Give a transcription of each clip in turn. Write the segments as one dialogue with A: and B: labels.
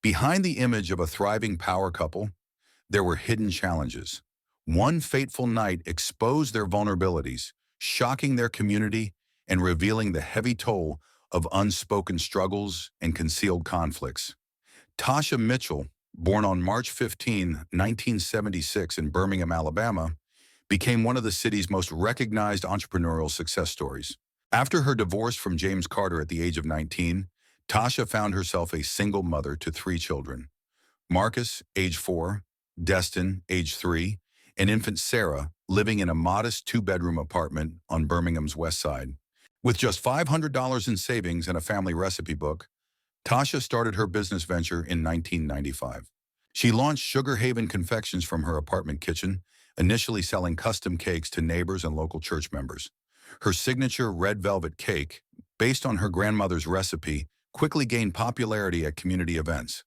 A: Behind the image of a thriving power couple, there were hidden challenges. One fateful night exposed their vulnerabilities, shocking their community and revealing the heavy toll of unspoken struggles and concealed conflicts. Tasha Mitchell, born on March 15, 1976 in Birmingham, Alabama, became one of the city's most recognized entrepreneurial success stories. After her divorce from James Carter at the age of 19, Tasha found herself a single mother to three children: Marcus, age 4, Destin, age 3, and infant Sarah, living in a modest two-bedroom apartment on Birmingham's west side. With just $500 in savings and a family recipe book, Tasha started her business venture in 1995. She launched Sugar Haven Confections from her apartment kitchen, initially selling custom cakes to neighbors and local church members. Her signature red velvet cake, based on her grandmother's recipe, quickly gained popularity at community events.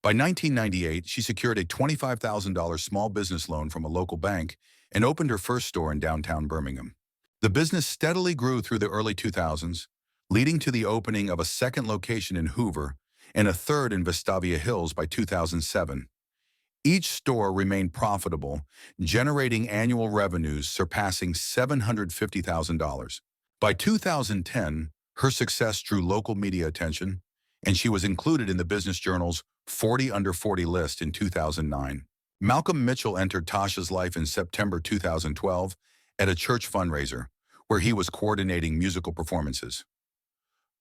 A: By 1998, she secured a $25,000 small business loan from a local bank and opened her first store in downtown Birmingham. The business steadily grew through the early 2000s, leading to the opening of a second location in Hoover and a third in Vestavia Hills by 2007. Each store remained profitable, generating annual revenues surpassing $750,000. By 2010, her success drew local media attention, and she was included in the Business Journal's 40 Under 40 list in 2009. Malcolm Mitchell entered Tasha's life in September 2012 at a church fundraiser, where he was coordinating musical performances.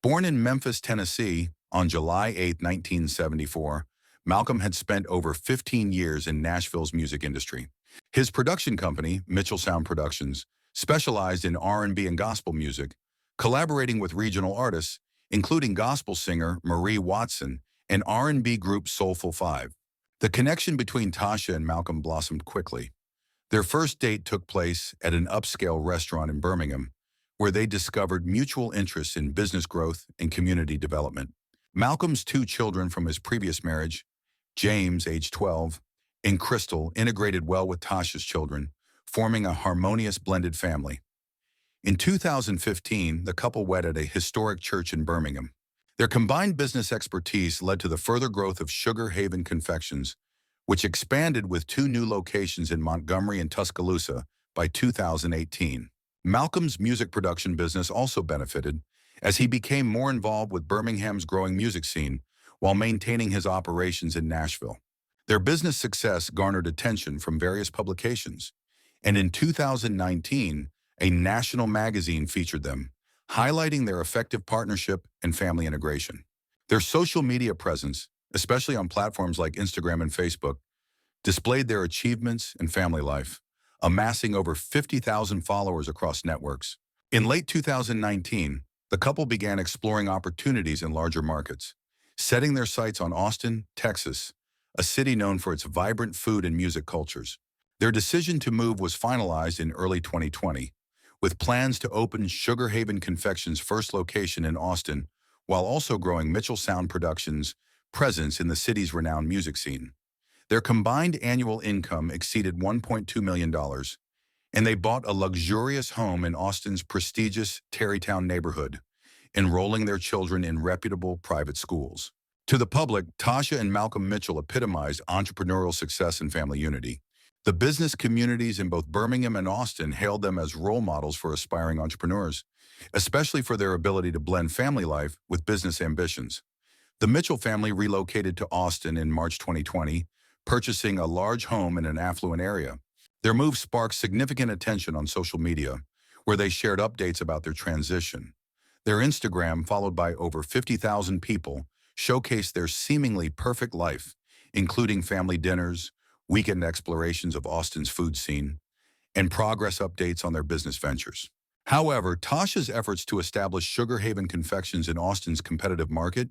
A: Born in Memphis, Tennessee, on July 8, 1974, Malcolm had spent over 15 years in Nashville's music industry. His production company, Mitchell Sound Productions, specialized in R&B and gospel music, collaborating with regional artists, including gospel singer Marie Watson and R&B group Soulful Five. The connection between Tasha and Malcolm blossomed quickly. Their first date took place at an upscale restaurant in Birmingham, where they discovered mutual interests in business growth and community development. Malcolm's two children from his previous marriage, James, age 12, and Crystal, integrated well with Tasha's children, forming a harmonious blended family. In 2015, the couple wed at a historic church in Birmingham. Their combined business expertise led to the further growth of Sugar Haven Confections, which expanded with two new locations in Montgomery and Tuscaloosa by 2018. Malcolm's music production business also benefited, as he became more involved with Birmingham's growing music scene while maintaining his operations in Nashville. Their business success garnered attention from various publications, and in 2019, a national magazine featured them, highlighting their effective partnership and family integration. Their social media presence, especially on platforms like Instagram and Facebook, displayed their achievements and family life, amassing over 50,000 followers across networks. In late 2019, the couple began exploring opportunities in larger markets, setting their sights on Austin, Texas, a city known for its vibrant food and music cultures. Their decision to move was finalized in early 2020, with plans to open Sugar Haven Confections' first location in Austin, while also growing Mitchell Sound Productions' presence in the city's renowned music scene. Their combined annual income exceeded $1.2 million, and they bought a luxurious home in Austin's prestigious Tarrytown neighborhood, enrolling their children in reputable private schools. To the public, Tasha and Malcolm Mitchell epitomized entrepreneurial success and family unity. The business communities in both Birmingham and Austin hailed them as role models for aspiring entrepreneurs, especially for their ability to blend family life with business ambitions. The Mitchell family relocated to Austin in March 2020, purchasing a large home in an affluent area. Their move sparked significant attention on social media, where they shared updates about their transition. Their Instagram, followed by over 50,000 people, showcased their seemingly perfect life, including family dinners, weekend explorations of Austin's food scene, and progress updates on their business ventures. However, Tasha's efforts to establish Sugar Haven Confections in Austin's competitive market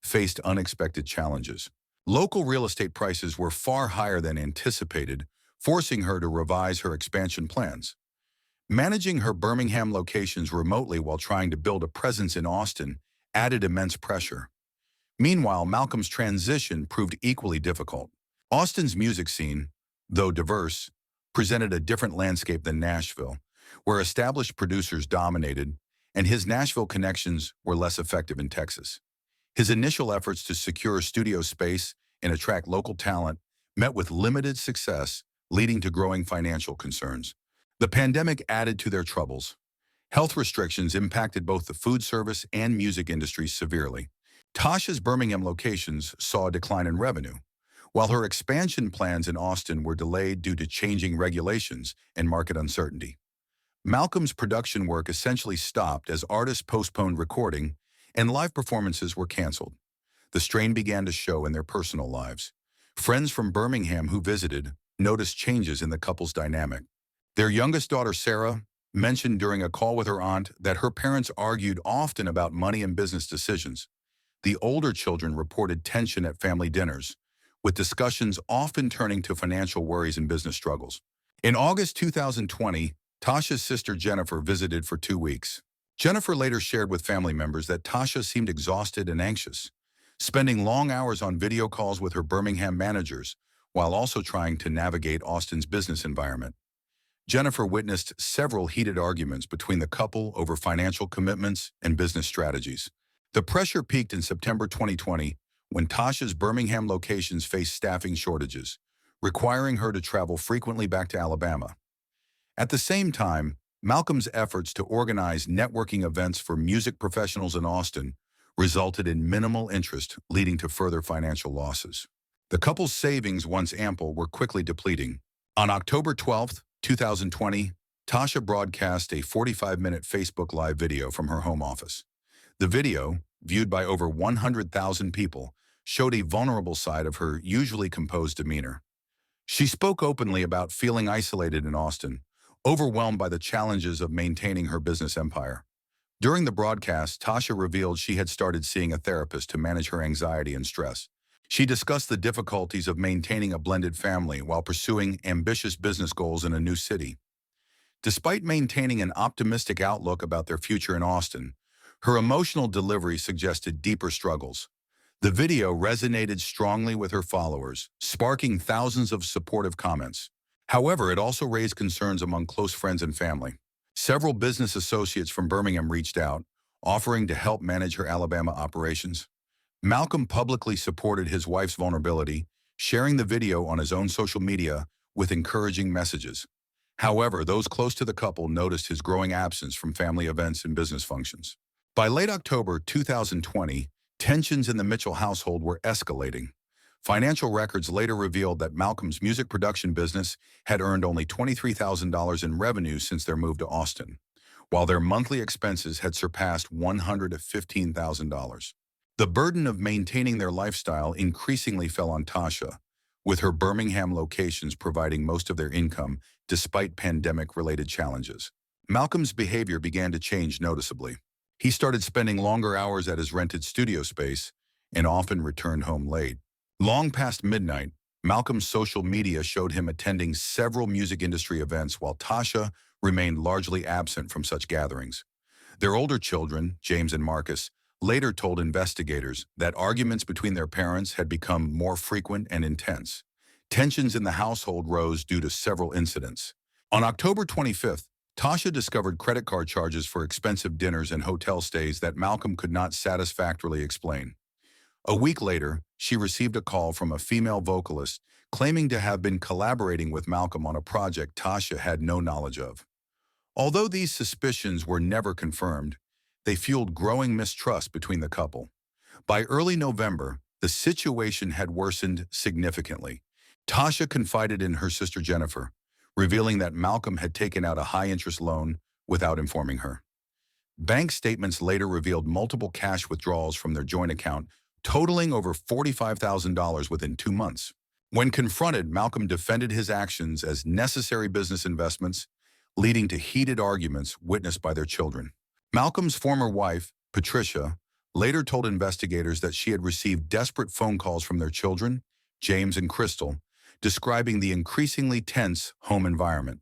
A: faced unexpected challenges. Local real estate prices were far higher than anticipated, forcing her to revise her expansion plans. Managing her Birmingham locations remotely while trying to build a presence in Austin added immense pressure. Meanwhile, Malcolm's transition proved equally difficult. Austin's music scene, though diverse, presented a different landscape than Nashville, where established producers dominated, and his Nashville connections were less effective in Texas. His initial efforts to secure studio space and attract local talent met with limited success, leading to growing financial concerns. The pandemic added to their troubles. Health restrictions impacted both the food service and music industries severely. Tasha's Birmingham locations saw a decline in revenue, while her expansion plans in Austin were delayed due to changing regulations and market uncertainty. Malcolm's production work essentially stopped as artists postponed recording and live performances were canceled. The strain began to show in their personal lives. Friends from Birmingham who visited noticed changes in the couple's dynamic. Their youngest daughter, Sarah, mentioned during a call with her aunt that her parents argued often about money and business decisions. The older children reported tension at family dinners, with discussions often turning to financial worries and business struggles. In August 2020, Tasha's sister Jennifer visited for 2 weeks. Jennifer later shared with family members that Tasha seemed exhausted and anxious, spending long hours on video calls with her Birmingham managers while also trying to navigate Austin's business environment. Jennifer witnessed several heated arguments between the couple over financial commitments and business strategies. The pressure peaked in September 2020 when Tasha's Birmingham locations faced staffing shortages, requiring her to travel frequently back to Alabama. At the same time, Malcolm's efforts to organize networking events for music professionals in Austin resulted in minimal interest, leading to further financial losses. The couple's savings, once ample, were quickly depleting. On October 12, 2020, Tasha broadcast a 45-minute Facebook Live video from her home office. The video, viewed by over 100,000 people, showed a vulnerable side of her usually composed demeanor. She spoke openly about feeling isolated in Austin, overwhelmed by the challenges of maintaining her business empire. During the broadcast, Tasha revealed she had started seeing a therapist to manage her anxiety and stress. She discussed the difficulties of maintaining a blended family while pursuing ambitious business goals in a new city. Despite maintaining an optimistic outlook about their future in Austin, her emotional delivery suggested deeper struggles. The video resonated strongly with her followers, sparking thousands of supportive comments. However, it also raised concerns among close friends and family. Several business associates from Birmingham reached out, offering to help manage her Alabama operations. Malcolm publicly supported his wife's vulnerability, sharing the video on his own social media with encouraging messages. However, those close to the couple noticed his growing absence from family events and business functions. By late October 2020, tensions in the Mitchell household were escalating. Financial records later revealed that Malcolm's music production business had earned only $23,000 in revenue since their move to Austin, while their monthly expenses had surpassed $115,000. The burden of maintaining their lifestyle increasingly fell on Tasha, with her Birmingham locations providing most of their income despite pandemic-related challenges. Malcolm's behavior began to change noticeably. He started spending longer hours at his rented studio space and often returned home late. Long past midnight, Malcolm's social media showed him attending several music industry events while Tasha remained largely absent from such gatherings. Their older children, James and Marcus, later told investigators that arguments between their parents had become more frequent and intense. Tensions in the household rose due to several incidents. On October 25th, Tasha discovered credit card charges for expensive dinners and hotel stays that Malcolm could not satisfactorily explain. A week later, she received a call from a female vocalist claiming to have been collaborating with Malcolm on a project Tasha had no knowledge of. Although these suspicions were never confirmed, they fueled growing mistrust between the couple. By early November, the situation had worsened significantly. Tasha confided in her sister Jennifer, revealing that Malcolm had taken out a high-interest loan without informing her. Bank statements later revealed multiple cash withdrawals from their joint account, totaling over $45,000 within 2 months. When confronted, Malcolm defended his actions as necessary business investments, leading to heated arguments witnessed by their children. Malcolm's former wife, Patricia, later told investigators that she had received desperate phone calls from their children, James and Crystal, describing the increasingly tense home environment.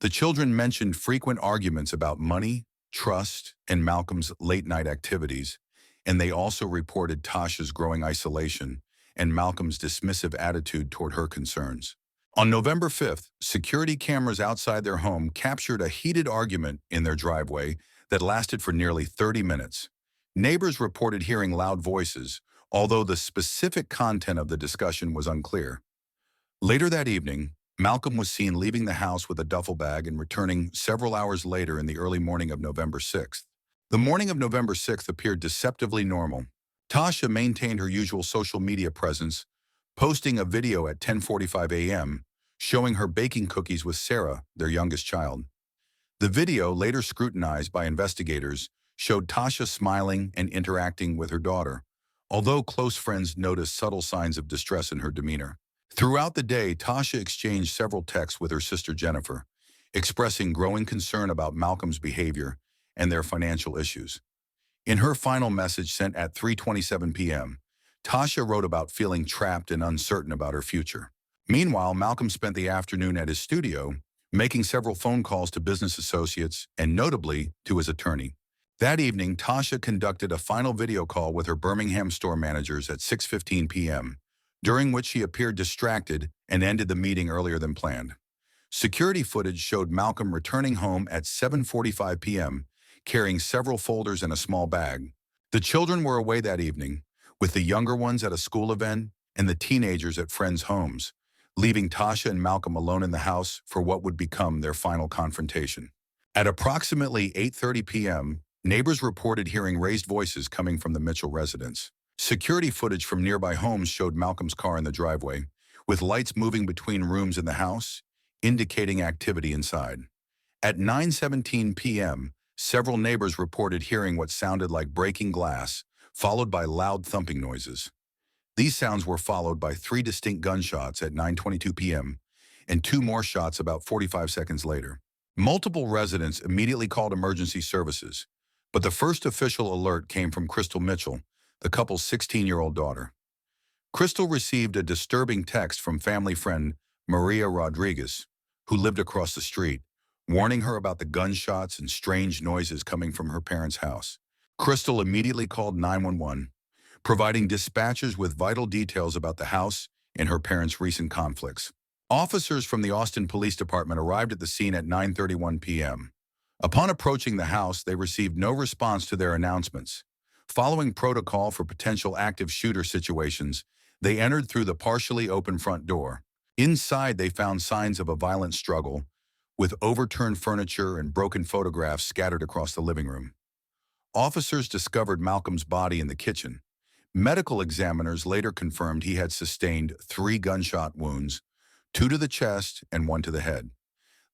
A: The children mentioned frequent arguments about money, trust, and Malcolm's late-night activities, and they also reported Tasha's growing isolation and Malcolm's dismissive attitude toward her concerns. On November 5th, security cameras outside their home captured a heated argument in their driveway that lasted for nearly 30 minutes. Neighbors reported hearing loud voices, although the specific content of the discussion was unclear. Later that evening, Malcolm was seen leaving the house with a duffel bag and returning several hours later in the early morning of November 6th. The morning of November 6th appeared deceptively normal. Tasha maintained her usual social media presence, posting a video at 10:45 a.m., showing her baking cookies with Sarah, their youngest child. The video, later scrutinized by investigators, showed Tasha smiling and interacting with her daughter, although close friends noticed subtle signs of distress in her demeanor. Throughout the day, Tasha exchanged several texts with her sister Jennifer, expressing growing concern about Malcolm's behavior and their financial issues. In her final message sent at 3:27 p.m., Tasha wrote about feeling trapped and uncertain about her future. Meanwhile, Malcolm spent the afternoon at his studio, making several phone calls to business associates and notably to his attorney. That evening, Tasha conducted a final video call with her Birmingham store managers at 6:15 p.m., during which she appeared distracted and ended the meeting earlier than planned. Security footage showed Malcolm returning home at 7:45 p.m., carrying several folders and a small bag. The children were away that evening, with the younger ones at a school event and the teenagers at friends' homes, leaving Tasha and Malcolm alone in the house for what would become their final confrontation. At approximately 8:30 p.m., neighbors reported hearing raised voices coming from the Mitchell residence. Security footage from nearby homes showed Malcolm's car in the driveway, with lights moving between rooms in the house, indicating activity inside. At 9:17 p.m., several neighbors reported hearing what sounded like breaking glass, followed by loud thumping noises. These sounds were followed by 3 distinct gunshots at 9:22 p.m. and 2 more shots about 45 seconds later. Multiple residents immediately called emergency services, but the first official alert came from Crystal Mitchell, the couple's 16-year-old daughter. Crystal received a disturbing text from family friend Maria Rodriguez, who lived across the street, warning her about the gunshots and strange noises coming from her parents' house. Crystal immediately called 911, providing dispatchers with vital details about the house and her parents' recent conflicts. Officers from the Austin Police Department arrived at the scene at 9:31 p.m. Upon approaching the house, they received no response to their announcements. Following protocol for potential active shooter situations, they entered through the partially open front door. Inside, they found signs of a violent struggle, with overturned furniture and broken photographs scattered across the living room. Officers discovered Malcolm's body in the kitchen. Medical examiners later confirmed he had sustained 3 gunshot wounds, 2 to the chest and 1 to the head.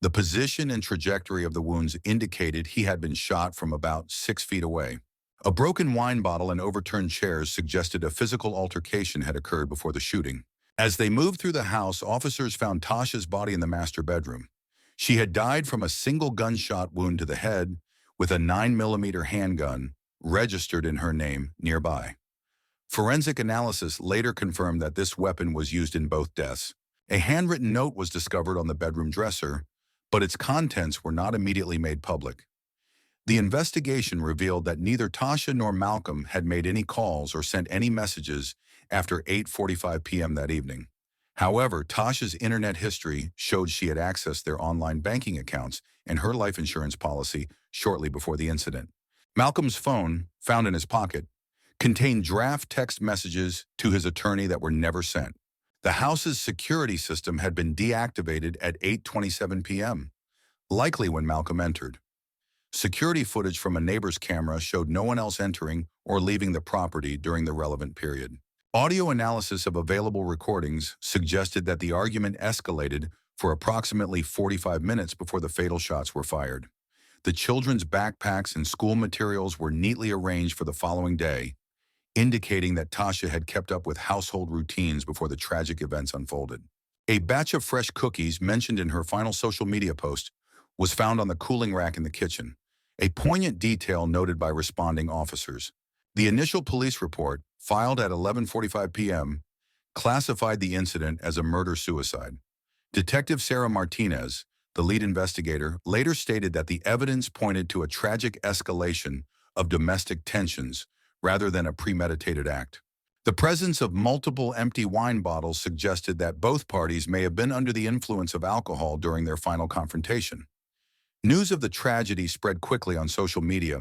A: The position and trajectory of the wounds indicated he had been shot from about 6 feet away. A broken wine bottle and overturned chairs suggested a physical altercation had occurred before the shooting. As they moved through the house, officers found Tasha's body in the master bedroom. She had died from a single gunshot wound to the head, with a 9mm handgun registered in her name nearby. Forensic analysis later confirmed that this weapon was used in both deaths. A handwritten note was discovered on the bedroom dresser, but its contents were not immediately made public. The investigation revealed that neither Tasha nor Malcolm had made any calls or sent any messages after 8:45 p.m. that evening. However, Tasha's internet history showed she had accessed their online banking accounts and her life insurance policy shortly before the incident. Malcolm's phone, found in his pocket, contained draft text messages to his attorney that were never sent. The house's security system had been deactivated at 8:27 p.m., likely when Malcolm entered. Security footage from a neighbor's camera showed no one else entering or leaving the property during the relevant period. Audio analysis of available recordings suggested that the argument escalated for approximately 45 minutes before the fatal shots were fired. The children's backpacks and school materials were neatly arranged for the following day, indicating that Tasha had kept up with household routines before the tragic events unfolded. A batch of fresh cookies mentioned in her final social media post was found on the cooling rack in the kitchen, a poignant detail noted by responding officers. The initial police report, filed at 11:45 p.m., classified the incident as a murder-suicide. Detective Sarah Martinez, the lead investigator, later stated that the evidence pointed to a tragic escalation of domestic tensions rather than a premeditated act. The presence of multiple empty wine bottles suggested that both parties may have been under the influence of alcohol during their final confrontation. News of the tragedy spread quickly on social media,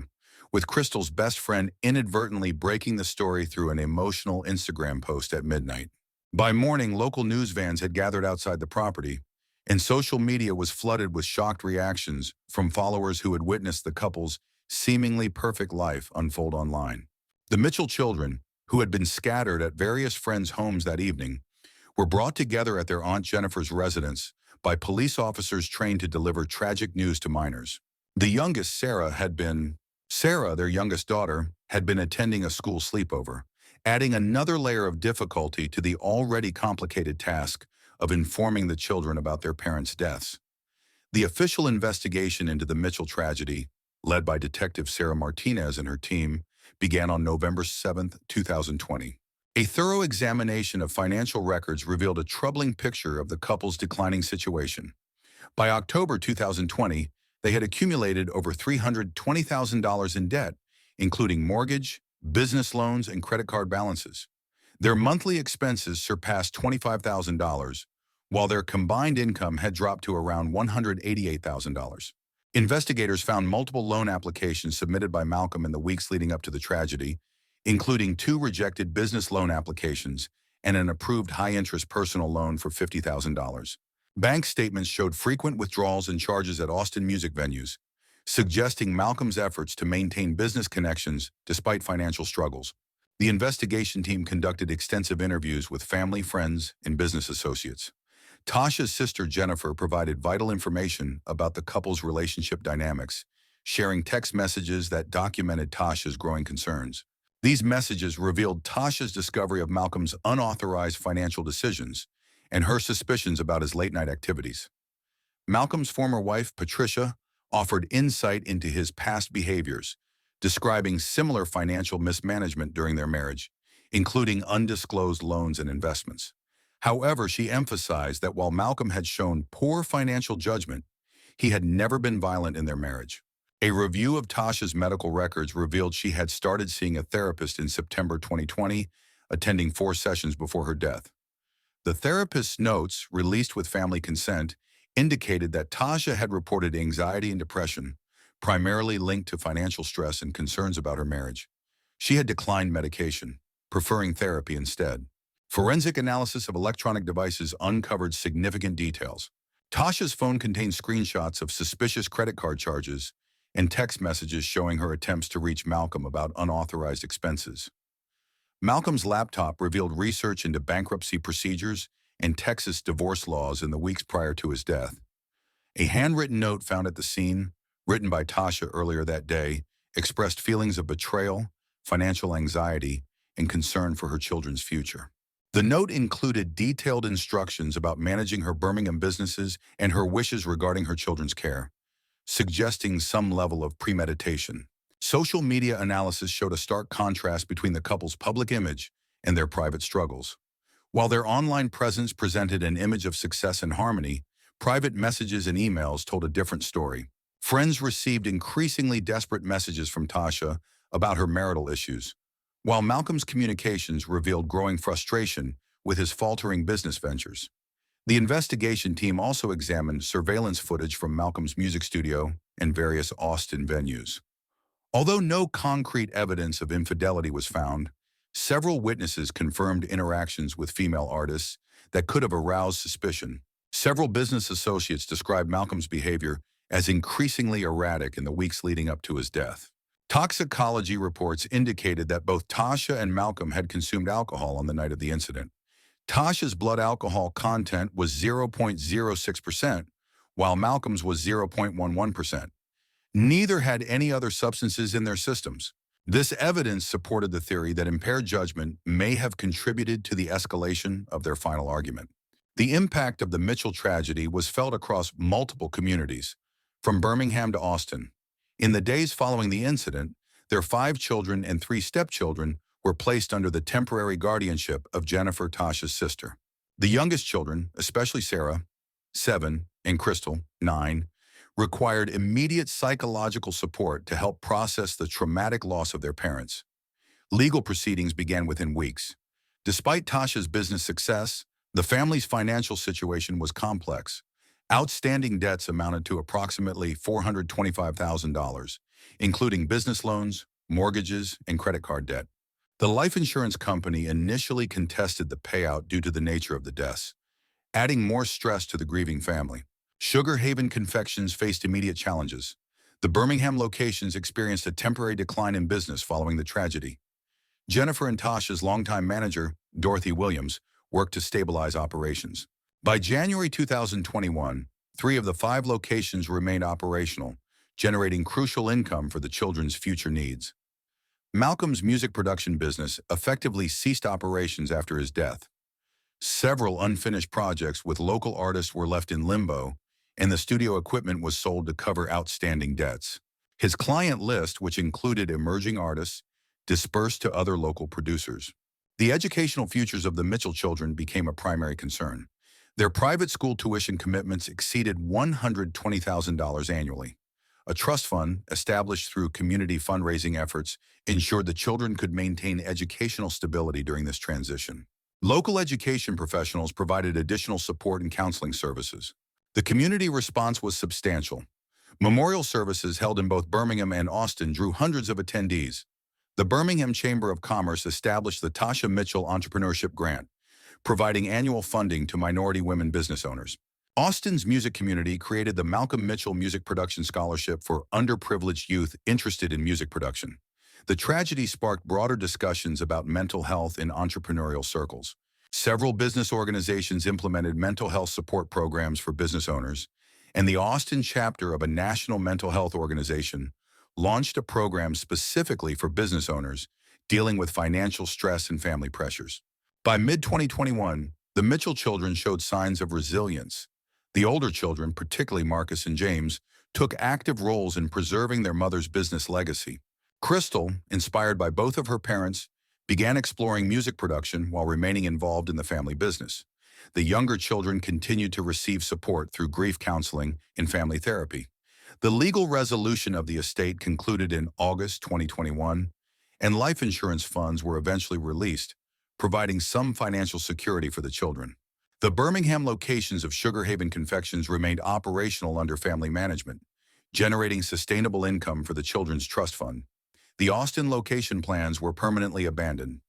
A: with Crystal's best friend inadvertently breaking the story through an emotional Instagram post at midnight. By morning, local news vans had gathered outside the property, and social media was flooded with shocked reactions from followers who had witnessed the couple's seemingly perfect life unfold online. The Mitchell children, who had been scattered at various friends' homes that evening, were brought together at their Aunt Jennifer's residence by police officers trained to deliver tragic news to minors. The youngest, Sarah, their youngest daughter, had been attending a school sleepover, adding another layer of difficulty to the already complicated task of informing the children about their parents' deaths. The official investigation into the Mitchell tragedy, led by Detective Sarah Martinez and her team, began on November 7, 2020. A thorough examination of financial records revealed a troubling picture of the couple's declining situation. By October 2020, they had accumulated over $320,000 in debt, including mortgage, business loans, and credit card balances. Their monthly expenses surpassed $25,000, while their combined income had dropped to around $188,000. Investigators found multiple loan applications submitted by Malcolm in the weeks leading up to the tragedy, including 2 rejected business loan applications and an approved high-interest personal loan for $50,000. Bank statements showed frequent withdrawals and charges at Austin music venues, suggesting Malcolm's efforts to maintain business connections despite financial struggles. The investigation team conducted extensive interviews with family, friends, and business associates. Tasha's sister Jennifer provided vital information about the couple's relationship dynamics, sharing text messages that documented Tasha's growing concerns. These messages revealed Tasha's discovery of Malcolm's unauthorized financial decisions and her suspicions about his late-night activities. Malcolm's former wife, Patricia, offered insight into his past behaviors, describing similar financial mismanagement during their marriage, including undisclosed loans and investments. However, she emphasized that while Malcolm had shown poor financial judgment, he had never been violent in their marriage. A review of Tasha's medical records revealed she had started seeing a therapist in September 2020, attending 4 sessions before her death. The therapist's notes, released with family consent, indicated that Tasha had reported anxiety and depression, primarily linked to financial stress and concerns about her marriage. She had declined medication, preferring therapy instead. Forensic analysis of electronic devices uncovered significant details. Tasha's phone contained screenshots of suspicious credit card charges and text messages showing her attempts to reach Malcolm about unauthorized expenses. Malcolm's laptop revealed research into bankruptcy procedures and Texas divorce laws in the weeks prior to his death. A handwritten note found at the scene, written by Tasha earlier that day, expressed feelings of betrayal, financial anxiety, and concern for her children's future. The note included detailed instructions about managing her Birmingham businesses and her wishes regarding her children's care, suggesting some level of premeditation. Social media analysis showed a stark contrast between the couple's public image and their private struggles. While their online presence presented an image of success and harmony, private messages and emails told a different story. Friends received increasingly desperate messages from Tasha about her marital issues, while Malcolm's communications revealed growing frustration with his faltering business ventures. The investigation team also examined surveillance footage from Malcolm's music studio and various Austin venues. Although no concrete evidence of infidelity was found, several witnesses confirmed interactions with female artists that could have aroused suspicion. Several business associates described Malcolm's behavior as increasingly erratic in the weeks leading up to his death. Toxicology reports indicated that both Tasha and Malcolm had consumed alcohol on the night of the incident. Tasha's blood alcohol content was 0.06%, while Malcolm's was 0.11%. Neither had any other substances in their systems. This evidence supported the theory that impaired judgment may have contributed to the escalation of their final argument. The impact of the Mitchell tragedy was felt across multiple communities, from Birmingham to Austin. In the days following the incident, their 5 children and 3 stepchildren were placed under the temporary guardianship of Jennifer, Tasha's sister. The youngest children, especially Sarah, 7, and Crystal, 9, required immediate psychological support to help process the traumatic loss of their parents. Legal proceedings began within weeks. Despite Tasha's business success, the family's financial situation was complex. Outstanding debts amounted to approximately $425,000, including business loans, mortgages, and credit card debt. The life insurance company initially contested the payout due to the nature of the deaths, adding more stress to the grieving family. Sugar Haven Confections faced immediate challenges. The Birmingham locations experienced a temporary decline in business following the tragedy. Jennifer and Tasha's longtime manager, Dorothy Williams, worked to stabilize operations. By January 2021, 3 of the 5 locations remained operational, generating crucial income for the children's future needs. Malcolm's music production business effectively ceased operations after his death. Several unfinished projects with local artists were left in limbo, and the studio equipment was sold to cover outstanding debts. His client list, which included emerging artists, dispersed to other local producers. The educational futures of the Mitchell children became a primary concern. Their private school tuition commitments exceeded $120,000 annually. A trust fund, established through community fundraising efforts, ensured the children could maintain educational stability during this transition. Local education professionals provided additional support and counseling services. The community response was substantial. Memorial services held in both Birmingham and Austin drew hundreds of attendees. The Birmingham Chamber of Commerce established the Tasha Mitchell Entrepreneurship Grant, providing annual funding to minority women business owners. Austin's music community created the Malcolm Mitchell Music Production Scholarship for underprivileged youth interested in music production. The tragedy sparked broader discussions about mental health in entrepreneurial circles. Several business organizations implemented mental health support programs for business owners, and the Austin chapter of a national mental health organization launched a program specifically for business owners dealing with financial stress and family pressures. By mid-2021, the Mitchell children showed signs of resilience. The older children, particularly Marcus and James, took active roles in preserving their mother's business legacy. Crystal, inspired by both of her parents, began exploring music production while remaining involved in the family business. The younger children continued to receive support through grief counseling and family therapy. The legal resolution of the estate concluded in August 2021, and life insurance funds were eventually released, providing some financial security for the children. The Birmingham locations of Sugar Haven Confections remained operational under family management, generating sustainable income for the Children's Trust Fund. The Austin location plans were permanently abandoned.